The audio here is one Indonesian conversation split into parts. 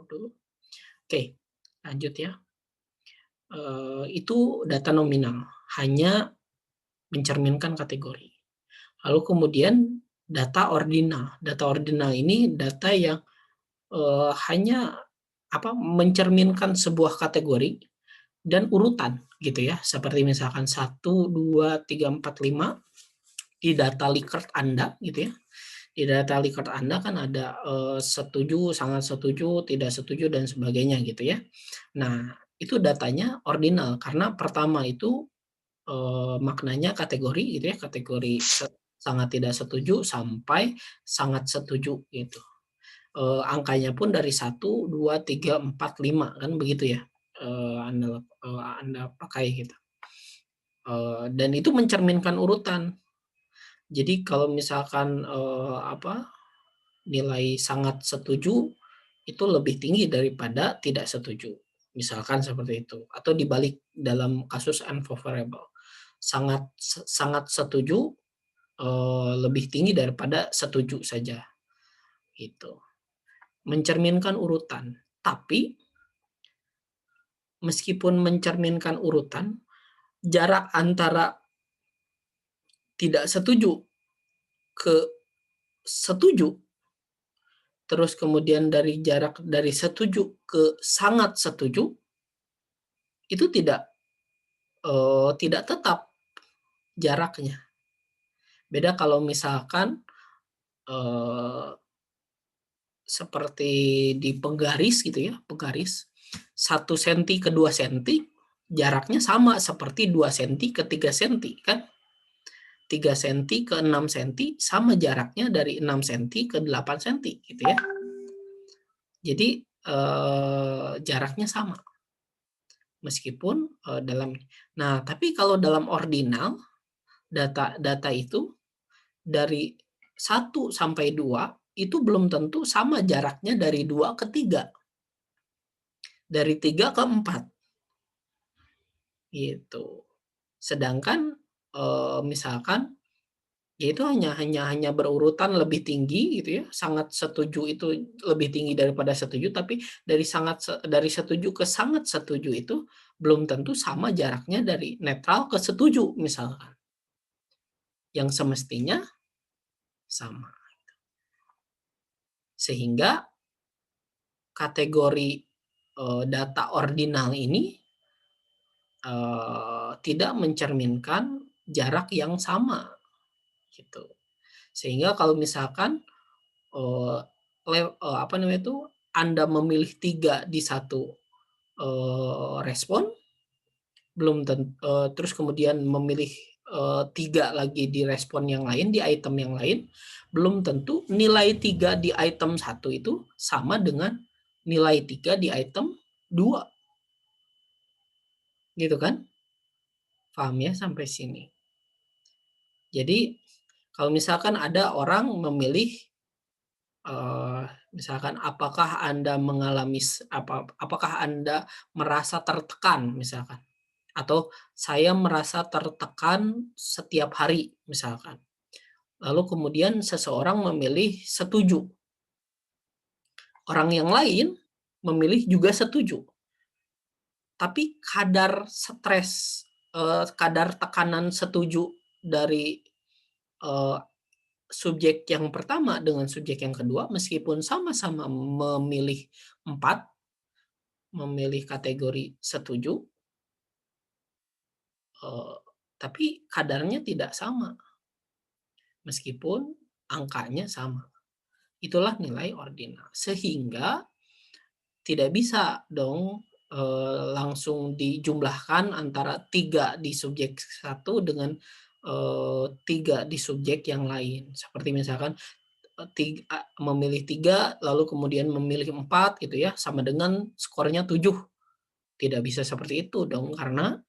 stop dulu. Oke, lanjut ya. Itu data nominal, hanya mencerminkan kategori. Lalu kemudian data ordinal. Data ordinal ini data yang hanya mencerminkan sebuah kategori dan urutan gitu ya. Seperti misalkan 1, 2, 3, 4, 5 di data Likert Anda gitu ya. Di data Likert Anda kan ada setuju, sangat setuju, tidak setuju dan sebagainya gitu ya. Nah, itu datanya ordinal karena pertama itu maknanya kategori gitu ya, kategori sangat tidak setuju sampai sangat setuju gitu. Angkanya pun dari 1, 2, 3, 4, 5 kan begitu ya. Anda pakai gitu. Dan itu mencerminkan urutan. Jadi kalau misalkan nilai sangat setuju itu lebih tinggi daripada tidak setuju. Misalkan seperti itu. Atau dibalik dalam kasus unfavorable. Sangat setuju lebih tinggi daripada setuju saja. Gitu. Mencerminkan urutan. Tapi meskipun mencerminkan urutan, jarak antara tidak setuju ke setuju, terus kemudian dari jarak dari setuju ke sangat setuju, itu tidak tetap jaraknya. Beda kalau misalkan eh, seperti di penggaris gitu ya, penggaris 1 senti ke 2 senti jaraknya sama seperti 2 senti ke 3 senti kan. 3 senti ke 6 senti sama jaraknya dari 6 senti ke 8 senti gitu ya. Jadi jaraknya sama meskipun tapi kalau dalam ordinal data itu dari 1 sampai 2 itu belum tentu sama jaraknya dari 2 ke 3, dari 3 ke 4 gitu. Sedangkan misalkan ya itu hanya berurutan lebih tinggi gitu ya. Sangat setuju itu lebih tinggi daripada setuju, tapi dari setuju ke sangat setuju itu belum tentu sama jaraknya dari netral ke setuju misalkan. Yang semestinya sama. Sehingga kategori data ordinal ini tidak mencerminkan jarak yang sama gitu. Sehingga kalau misalkan eh, Anda memilih 3 di satu respon, belum tentu terus kemudian memilih 3 lagi di respon yang lain, di item yang lain, belum tentu nilai 3 di item 1 itu sama dengan nilai 3 di item 2. Gitu kan? Paham ya sampai sini? Jadi kalau misalkan ada orang memilih misalkan apakah Anda merasa tertekan misalkan, atau saya merasa tertekan setiap hari misalkan. Lalu kemudian seseorang memilih setuju. Orang yang lain memilih juga setuju. Tapi kadar stres, kadar tekanan setuju dari subjek yang pertama dengan subjek yang kedua meskipun sama-sama memilih 4, memilih kategori setuju, tapi kadarnya tidak sama meskipun angkanya sama. Itulah nilai ordinal. Sehingga tidak bisa dong langsung dijumlahkan antara 3 di subjek 1 dengan 3 di subjek yang lain. Seperti misalkan memilih 3 lalu kemudian memilih 4 gitu ya, sama dengan skornya 7. Tidak bisa seperti itu dong karena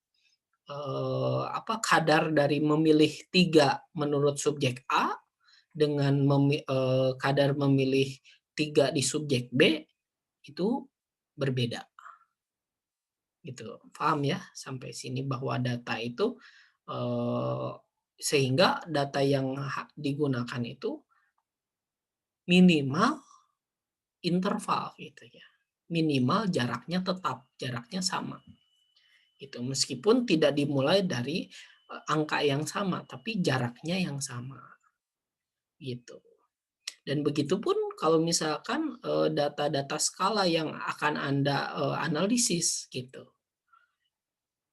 kadar dari memilih 3 menurut subjek A dengan kadar memilih 3 di subjek B itu berbeda. Gitu. Paham ya sampai sini bahwa data itu sehingga data yang digunakan itu minimal interval gitu ya. minimal jaraknya tetap, jaraknya sama. Itu meskipun tidak dimulai dari angka yang sama, tapi jaraknya yang sama. Gitu. Dan begitupun kalau misalkan data-data skala yang akan Anda analisis gitu.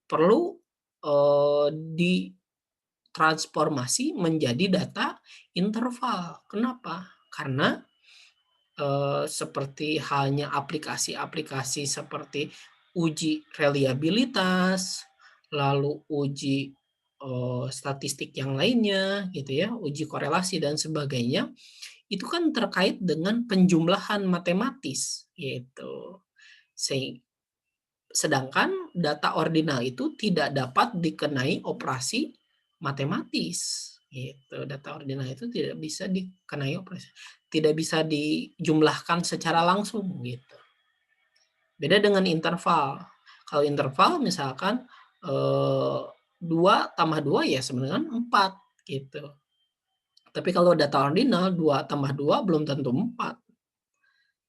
Perlu ditransformasi menjadi data interval. Kenapa? Karena seperti halnya aplikasi-aplikasi seperti uji reliabilitas, lalu uji statistik yang lainnya gitu ya, uji korelasi dan sebagainya, itu kan terkait dengan penjumlahan matematis gitu. Sedangkan data ordinal itu tidak dapat dikenai operasi matematis gitu. Data ordinal itu tidak bisa dikenai operasi, tidak bisa dijumlahkan secara langsung gitu. Beda dengan interval. Kalau interval misalkan 2 tambah 2 ya sebenarnya 4 gitu. Tapi kalau data ordinal 2 tambah 2 belum tentu 4.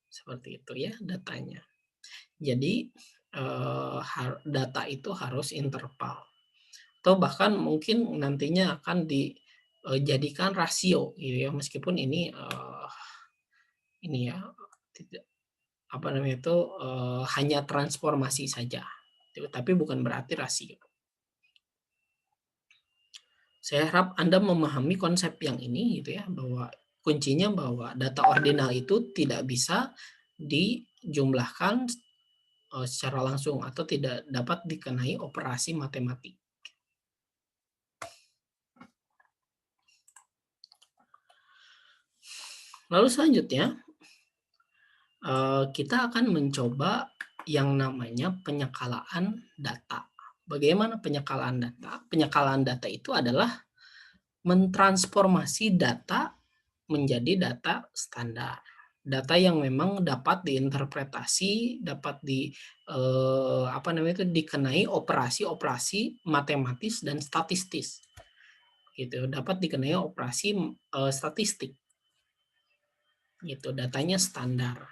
Seperti itu ya datanya. Jadi data itu harus interval. Atau bahkan mungkin nantinya akan dijadikan rasio gitu ya, meskipun ini ya tidak apa namanya itu hanya transformasi saja, tapi bukan berarti rasio. Saya harap Anda memahami konsep yang ini gitu ya, bahwa kuncinya bahwa data ordinal itu tidak bisa dijumlahkan secara langsung atau tidak dapat dikenai operasi matematik. Lalu selanjutnya kita akan mencoba yang namanya penyekalaan data. Bagaimana penyekalaan data? Penyekalaan data itu adalah mentransformasi data menjadi data standar. Data yang memang dapat diinterpretasi, dapat dikenai operasi-operasi matematis dan statistis. Gitu, dapat dikenai operasi statistik. Gitu, datanya standar.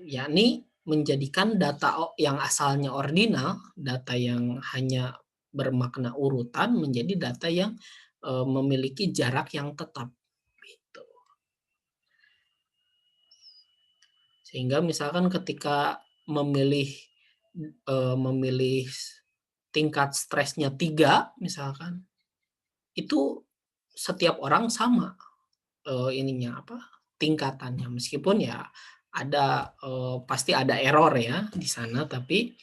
Yakni menjadikan data yang asalnya ordinal, data yang hanya bermakna urutan menjadi data yang memiliki jarak yang tetap. Gitu. Sehingga misalkan ketika memilih tingkat stresnya 3 misalkan, itu setiap orang sama tingkatannya, meskipun ya ada pasti ada error ya di sana, tapi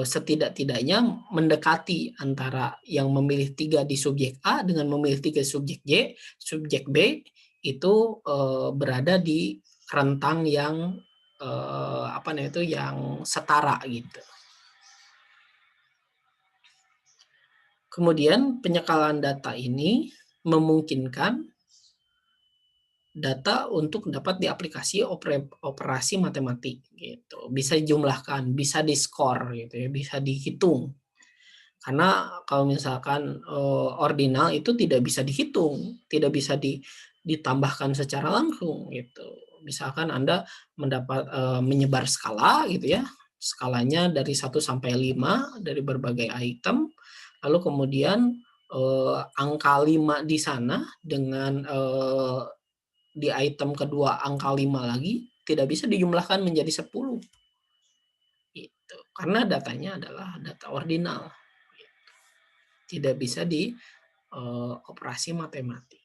setidak-tidaknya mendekati antara yang memilih 3 di subjek A dengan memilih 3 subjek B itu berada di rentang yang yang setara gitu. Kemudian penyekalan data ini memungkinkan data untuk dapat diaplikasi operasi matematik gitu. Bisa dijumlahkan, bisa di-skor gitu ya, bisa dihitung. Karena kalau misalkan ordinal itu tidak bisa dihitung, tidak bisa ditambahkan secara langsung gitu. Misalkan Anda menyebar skala gitu ya. Skalanya dari 1 sampai 5 dari berbagai item, lalu kemudian angka 5 di sana dengan di item kedua angka 5 lagi tidak bisa dijumlahkan menjadi 10. Gitu. Karena datanya adalah data ordinal. Tidak bisa di operasi matematik.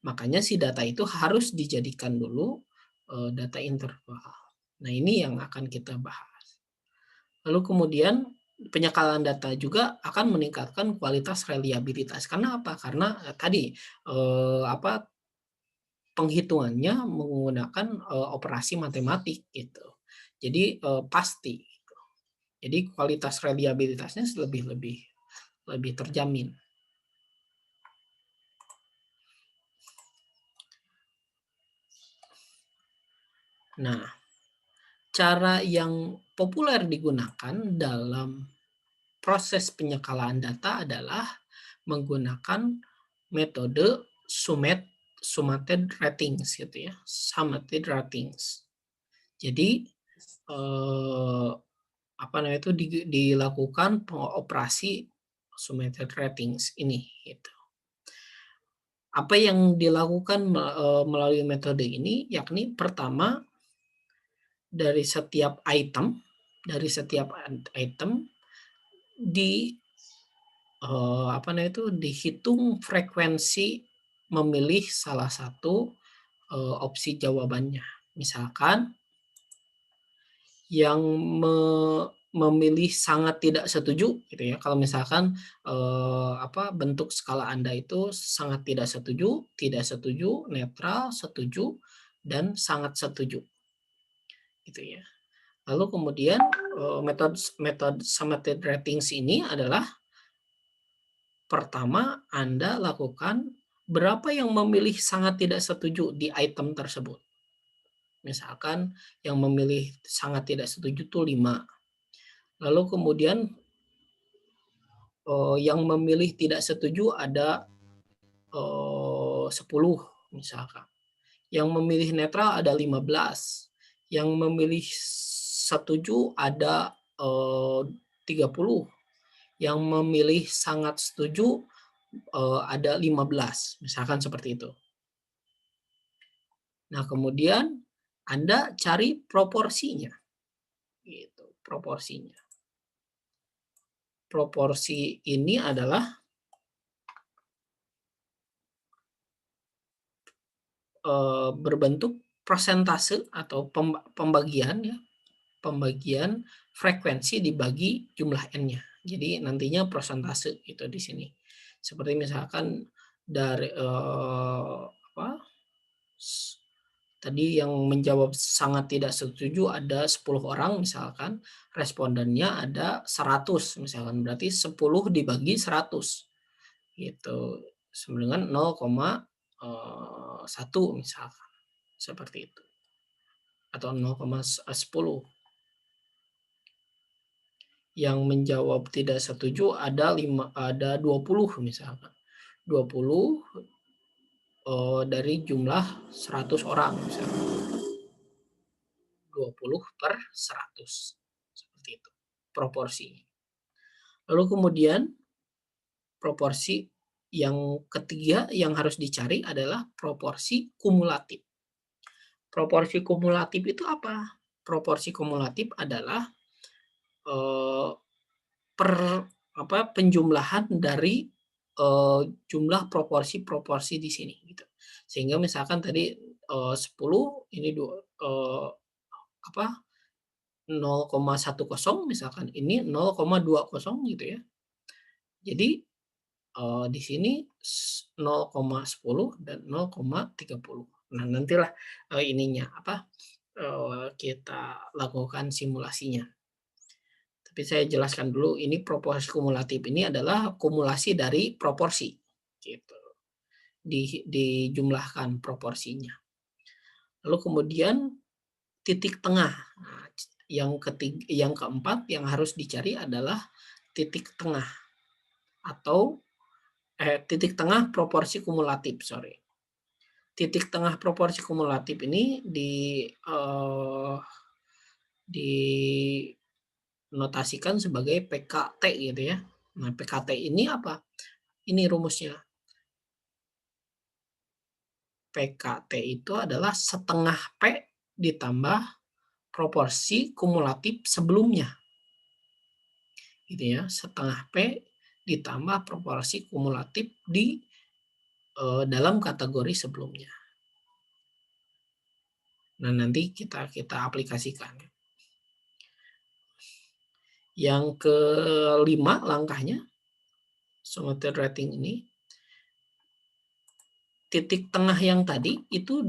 Makanya si data itu harus dijadikan dulu data interval. Nah, ini yang akan kita bahas. Lalu kemudian penyekalan data juga akan meningkatkan kualitas reliabilitas. Karena apa? Karena tadi penghitungannya menggunakan operasi matematik gitu. Jadi pasti. Gitu. Jadi kualitas reliabilitasnya lebih terjamin. Nah, cara yang populer digunakan dalam proses penyekalaan data adalah menggunakan metode summated ratings gitu ya, summated ratings. Jadi apa namanya itu dilakukan operasi summated ratings ini gitu. Apa yang dilakukan melalui metode ini yakni pertama dari setiap item di apa namanya itu dihitung frekuensi memilih salah satu opsi jawabannya. Misalkan yang memilih sangat tidak setuju gitu ya. Kalau misalkan bentuk skala Anda itu sangat tidak setuju, netral, setuju, dan sangat setuju. Gitu ya. Lalu kemudian metode summated ratings ini adalah pertama Anda lakukan berapa yang memilih sangat tidak setuju di item tersebut. Misalkan yang memilih sangat tidak setuju itu 5. Lalu kemudian yang memilih tidak setuju ada 10 misalkan. Yang memilih netral ada 15. Yang memilih setuju ada 30. Yang memilih sangat setuju ada 15, misalkan seperti itu. Nah, kemudian Anda cari proporsinya. Gitu, proporsinya. Proporsi ini adalah berbentuk persentase atau pembagian ya, pembagian frekuensi dibagi jumlah n-nya. Jadi nantinya persentase itu di sini. Seperti misalkan dari tadi yang menjawab sangat tidak setuju ada 10 orang misalkan, respondennya ada 100 misalkan, berarti 10 dibagi 100 gitu, sama dengan 0,1 misalkan, seperti itu, atau 0,10. Yang menjawab tidak setuju ada 20 misalkan, 20 dari jumlah 100 orang misalkan, 20/100 seperti itu proporsinya. Lalu kemudian proporsi yang ketiga yang harus dicari adalah proporsi kumulatif. Proporsi kumulatif itu apa? Proporsi kumulatif adalah penjumlahan dari jumlah proporsi-proporsi di sini gitu. Sehingga misalkan tadi 10 ini 0,10 misalkan, ini 0,20 gitu ya. Jadi di sini 0,10 dan 0,30. Nah, nantilah kita lakukan simulasinya. Tapi saya jelaskan dulu, ini proporsi kumulatif ini adalah kumulasi dari proporsi gitu. Dijumlahkan proporsinya. Lalu kemudian titik tengah. Nah, yang keempat yang harus dicari adalah titik tengah atau titik tengah proporsi kumulatif, Titik tengah proporsi kumulatif ini dinotasikan sebagai PKT gitu ya. Nah, PKT ini apa? Ini rumusnya. PKT itu adalah setengah P ditambah proporsi kumulatif sebelumnya. Gitu ya, setengah P ditambah proporsi kumulatif di dalam kategori sebelumnya. Nah, nanti kita aplikasikan. Yang kelima langkahnya, summated rating ini, titik tengah yang tadi itu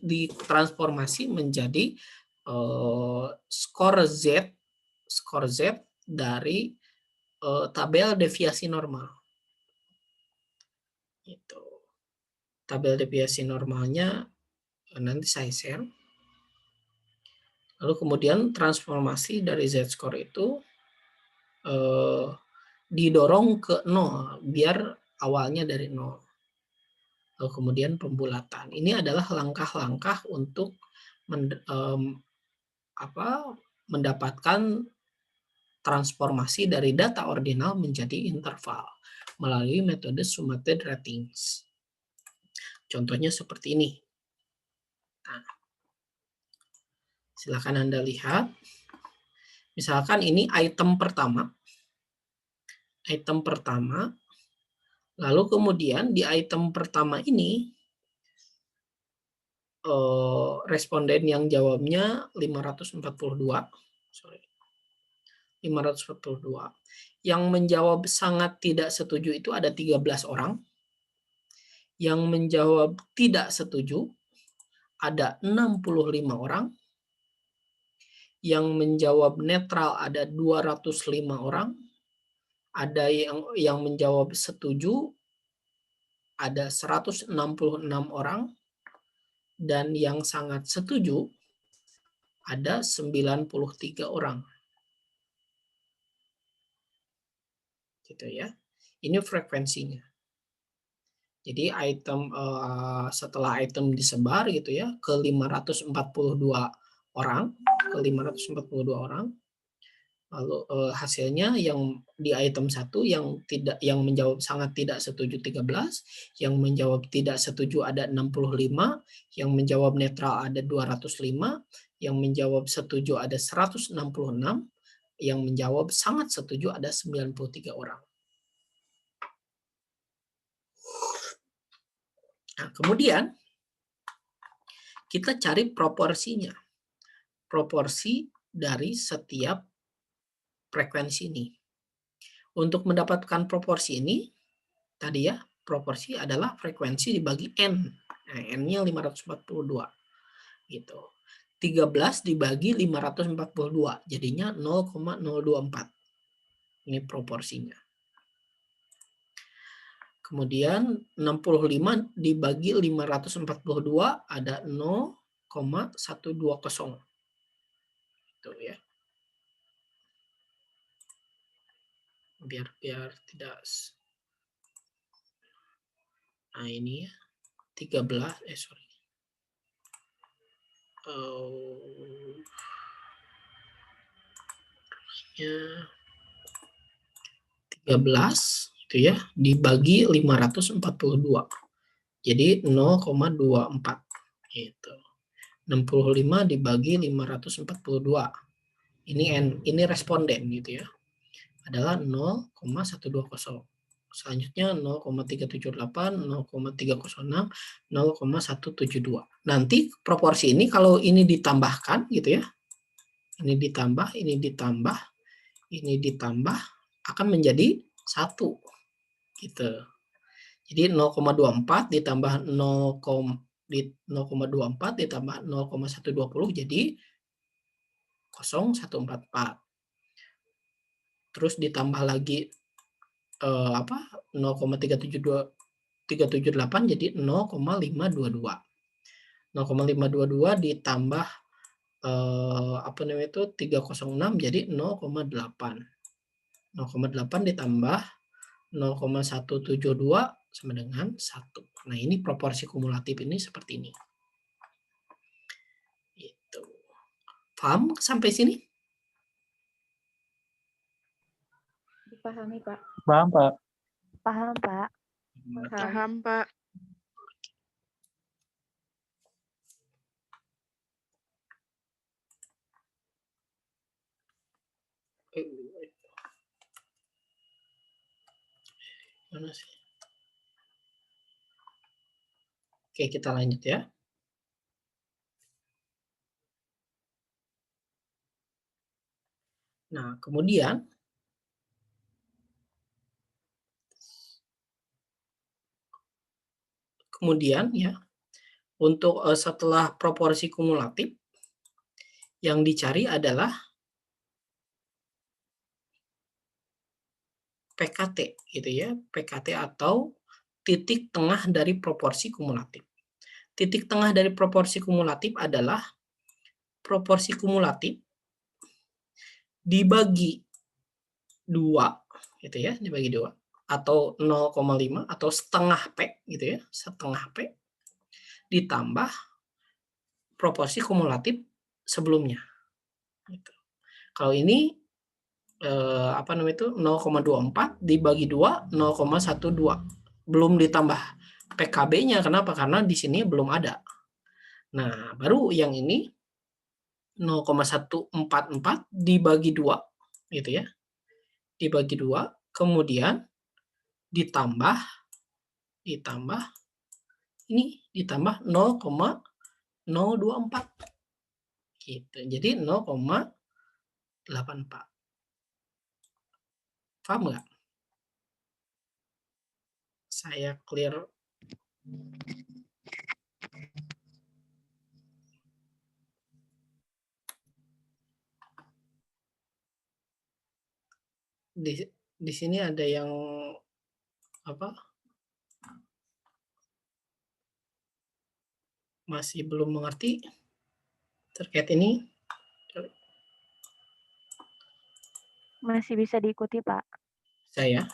ditransformasi menjadi skor Z dari tabel deviasi normal. Itu. Tabel deviasi normalnya nanti saya share. Lalu kemudian transformasi dari Z-score itu didorong ke 0 biar awalnya dari 0. lalu kemudian pembulatan. Ini adalah langkah-langkah untuk mendapatkan transformasi dari data ordinal menjadi interval melalui metode summated ratings. Contohnya seperti ini. Nah, silakan Anda lihat. Misalkan ini item pertama. Item pertama. Lalu kemudian di item pertama ini responden yang jawabnya 542. 542. Yang menjawab sangat tidak setuju itu ada 13 orang. Yang menjawab tidak setuju ada 65 orang. Yang menjawab netral ada 205 orang. Ada yang menjawab setuju ada 166 orang. Dan yang sangat setuju ada 93 orang. Gitu ya. Ini frekuensinya. Jadi item setelah item disebar gitu ya ke 542 orang, lalu hasilnya yang di item 1 yang menjawab sangat tidak setuju 13, yang menjawab tidak setuju ada 65, yang menjawab netral ada 205, yang menjawab setuju ada 166, yang menjawab sangat setuju ada 93 orang. Nah, kemudian kita cari proporsinya. Proporsi dari setiap frekuensi ini. Untuk mendapatkan proporsi ini, tadi ya, proporsi adalah frekuensi dibagi N. Nah, N-nya 542. Gitu. 13 dibagi 542, jadinya 0,024. Ini proporsinya. Kemudian 65 dibagi 542 ada 0,120. Itu ya. Biar tidak. Nah, ini ya. 13 sorry. 13 itu ya dibagi 542. Jadi 0,24 gitu. 65 dibagi 542. Ini responden gitu ya. Adalah 0,120. Selanjutnya 0,378, 0,306, 0,172. Nanti proporsi ini kalau ini ditambahkan gitu ya. Ini ditambah, ini ditambah, ini ditambah akan menjadi 1 gitu. Jadi 0,24 ditambah 0,24 ditambah 0,120 jadi 0,144. Terus ditambah lagi 0,378 jadi 0,522. 0,522 ditambah 306 jadi 0,8. 0,8 ditambah 0,172 sama dengan 1. Nah, ini proporsi kumulatif ini seperti ini. Itu. Paham sampai sini? Dipahami, Pak. Paham, Pak. Paham, Pak. Paham, Pak. Mana sih? Oke, kita lanjut ya. Nah, kemudian ya untuk setelah proporsi kumulatif yang dicari adalah PKT gitu ya, PKT atau titik tengah dari proporsi kumulatif. Titik tengah dari proporsi kumulatif adalah proporsi kumulatif dibagi 2 gitu ya, dibagi 2. atau 0,5 atau setengah P gitu ya, setengah P ditambah proporsi kumulatif sebelumnya. Gitu. Kalau ini apa namanya itu 0,24 dibagi 2 0,12 belum ditambah PKB-nya. Kenapa? Karena di sini belum ada. Nah, baru yang ini 0,144 dibagi 2 gitu ya. Dibagi 2 kemudian ditambah ini ditambah 0,024 gitu. Jadi 0,84. Paham nggak? Saya clear. Di sini ada yang apa? Masih belum mengerti terkait ini? Masih bisa diikuti, Pak. Saya.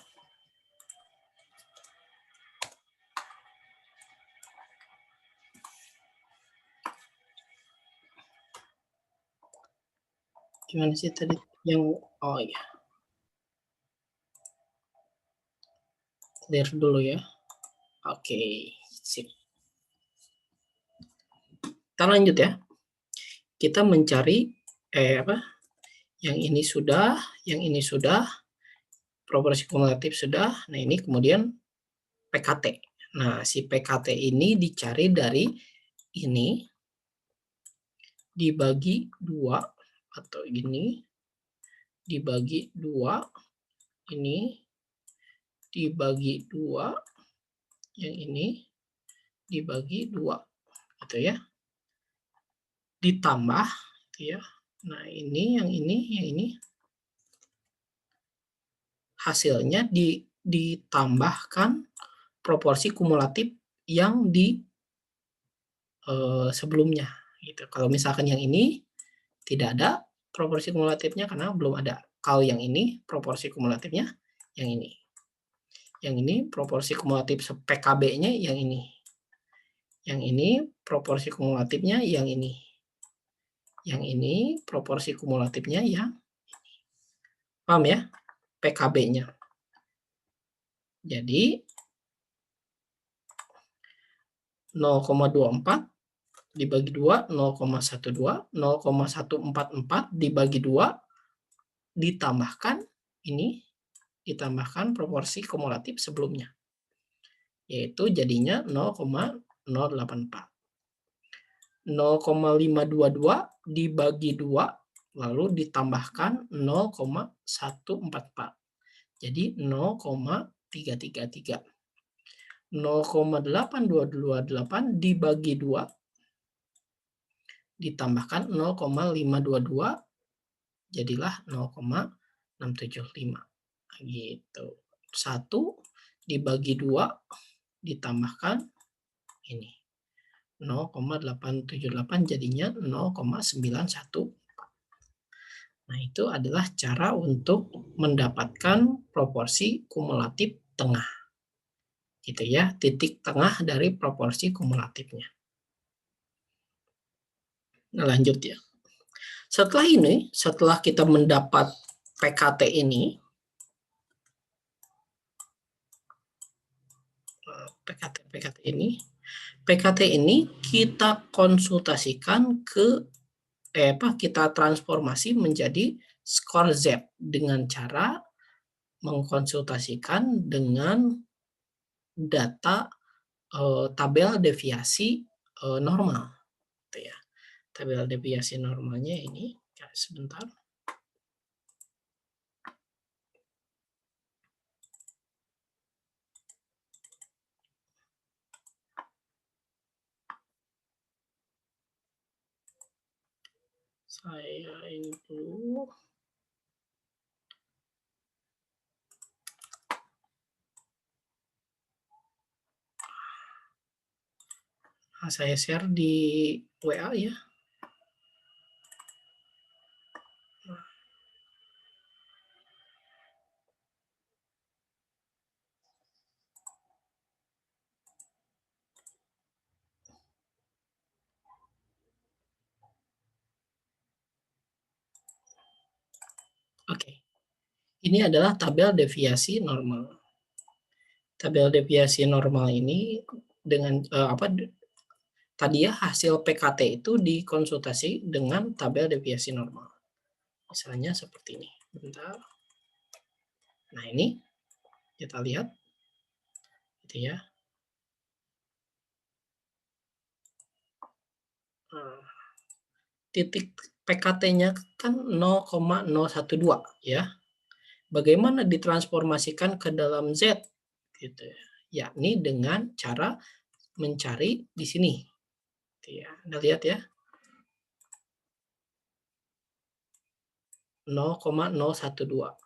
Gimana sih tadi yang oh ya. Clear dulu ya. Oke, sip. Kita lanjut ya. Kita mencari yang ini sudah, proporsi kumulatif sudah. Nah, ini kemudian PKT. Nah, si PKT ini dicari dari ini dibagi 2 atau ini dibagi 2, ini dibagi 2, yang ini dibagi 2 gitu ya. Ditambah gitu ya. Nah, ini yang ini hasilnya ditambahkan proporsi kumulatif yang di sebelumnya gitu. Kalau misalkan yang ini tidak ada proporsi kumulatifnya karena belum ada. Kalau yang ini proporsi kumulatifnya yang ini. Yang ini proporsi kumulatif PKB-nya yang ini. Yang ini proporsi kumulatifnya yang ini. Yang ini proporsi kumulatifnya yang ini. Paham ya? PKB-nya. Jadi 0,24 dibagi 2 0,12, 0,144 dibagi 2 ditambahkan ini ditambahkan proporsi kumulatif sebelumnya. Yaitu jadinya 0,084. 0,522 dibagi 2 lalu ditambahkan 0,144. Jadi 0,333. 0,8228 dibagi 2 ditambahkan 0,522 jadilah 0,675 gitu. 1 dibagi 2 ditambahkan ini 0,878 jadinya 0,91. Nah, itu adalah cara untuk mendapatkan proporsi kumulatif tengah. Gitu ya, titik tengah dari proporsi kumulatifnya. Nah, lanjut ya. Setelah kita mendapat PKT ini, PKT ini kita konsultasikan ke kita transformasi menjadi skor Z dengan cara mengkonsultasikan dengan data tabel deviasi normal, gitu ya. Tabel deviasi normalnya ini, sebentar. Saya ini dulu. Nah, saya share di WA ya. Ini adalah tabel deviasi normal. Tabel deviasi normal ini dengan tadi ya hasil PKT itu dikonsultasi dengan tabel deviasi normal. Misalnya seperti ini. Bentar. Nah, ini kita lihat gitu ya. Titik PKT-nya kan 0,012 ya. Bagaimana ditransformasikan ke dalam Z gitu ya. Yakni dengan cara mencari di sini. Gitu ya. Anda lihat ya. 0,012.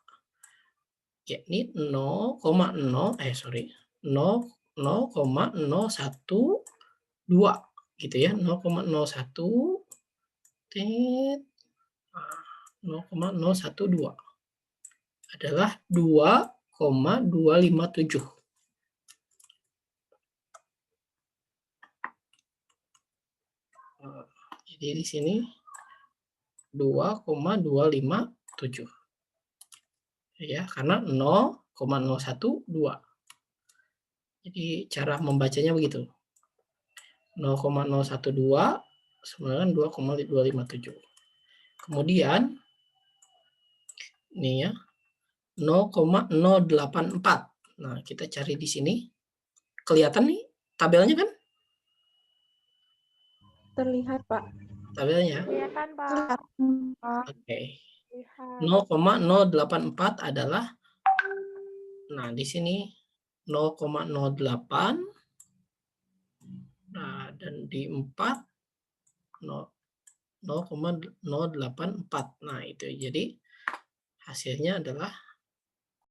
Yakni 0,0 gitu ya. 0,01 0,012 adalah 2,257. Jadi di sini 2,257. Ya, karena 0,012. Jadi cara membacanya begitu. 0,012 sama dengan 2,257. Kemudian ini ya 0,084. Nah, kita cari di sini. Kelihatan nih tabelnya kan? Terlihat, Pak. Tabelnya. Kelihatan, Pak. Oke. 0,084 adalah nah di sini 0,08. Nah, dan di 4 0,084. Nah, itu jadi hasilnya adalah